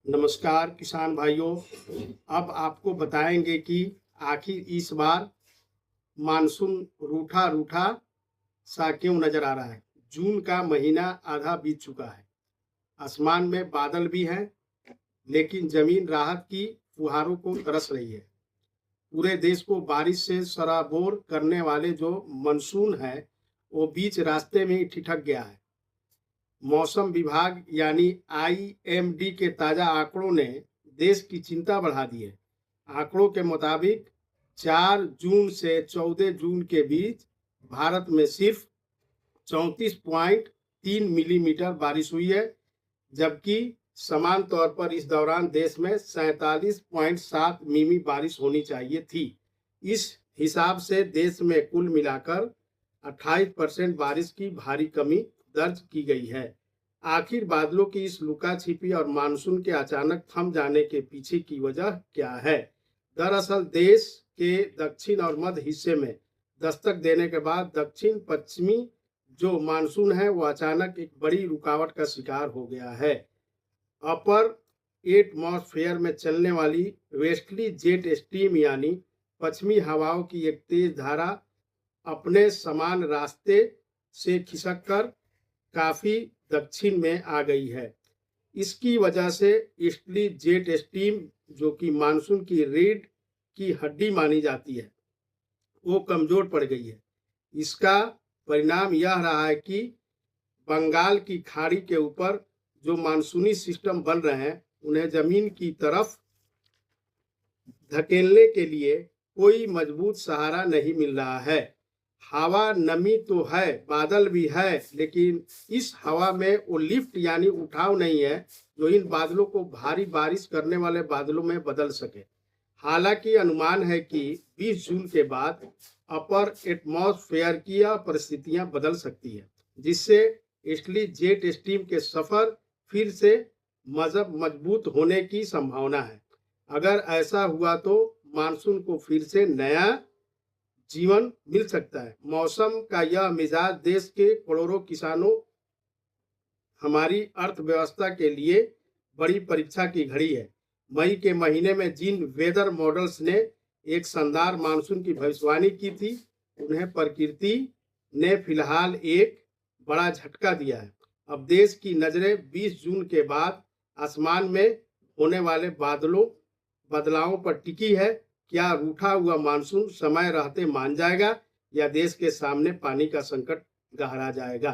नमस्कार किसान भाइयों। अब आपको बताएंगे कि आखिर इस बार मानसून रूठा रूठा सा क्यों नजर आ रहा है। जून का महीना आधा बीत चुका है। आसमान में बादल भी हैं, लेकिन जमीन राहत की फुहारों को तरस रही है। पूरे देश को बारिश से सराबोर करने वाले जो मानसून है वो बीच रास्ते में ही ठिठक गया है। मौसम विभाग यानी आईएमडी के ताजा आंकड़ों ने देश की चिंता बढ़ा दी है। आंकड़ों के मुताबिक 4 जून से 14 जून के बीच भारत में सिर्फ 34.3 मिलीमीटर बारिश हुई है, जबकि समान तौर पर इस दौरान देश में 47.7 मिमी बारिश होनी चाहिए थी। इस हिसाब से देश में कुल मिलाकर 28% बारिश की भारी कमी दर्ज की गई है। आखिर बादलों की इस लुका छिपी और मानसून के अचानक थम जाने के पीछे की वजह क्या है? दरअसल देश के दक्षिण और मध्य हिस्से में दस्तक देने के बाद दक्षिण पश्चिमी जो मानसून है वो अचानक एक बड़ी रुकावट का शिकार हो गया है। अपर एटमॉस्फेयर में चलने वाली वेस्टली जेट स्ट्रीम यानी पश्चिमी हवाओं की एक तेज धारा अपने समान रास्ते से खिसककर काफी दक्षिण में आ गई है। इसकी वजह से ईस्टर्ली जेट स्ट्रीम जो कि मानसून की रीढ़ की हड्डी मानी जाती है वो कमजोर पड़ गई है। इसका परिणाम यह रहा है कि बंगाल की खाड़ी के ऊपर जो मानसूनी सिस्टम बन रहे हैं उन्हें जमीन की तरफ धकेलने के लिए कोई मजबूत सहारा नहीं मिल रहा है। हवा नमी तो है, बादल भी है, लेकिन इस हवा में वो लिफ्ट यानी उठाव नहीं है जो इन बादलों को भारी बारिश करने वाले बादलों में बदल सके। हालांकि अनुमान है कि 20 जून के बाद अपर एटमॉस्फेयर की परिस्थितियां बदल सकती है, जिससे ईस्टर्ली जेट स्ट्रीम के सफर फिर से मजबूत होने की संभावना है। अगर ऐसा हुआ तो मानसून को फिर से नया जीवन मिल सकता है। मौसम का यह मिजाज देश के करोड़ों किसानों, हमारी अर्थव्यवस्था के लिए बड़ी परीक्षा की घड़ी है। मई के महीने में जिन वेदर मॉडल्स ने एक शानदार मानसून की भविष्यवाणी की थी, उन्हें प्रकृति ने फिलहाल एक बड़ा झटका दिया है। अब देश की नजरें 20 जून के बाद आसमान में होने वाले बदलावों पर टिकी है। क्या रूठा हुआ मानसून समय रहते मान जाएगा या देश के सामने पानी का संकट गहरा जाएगा?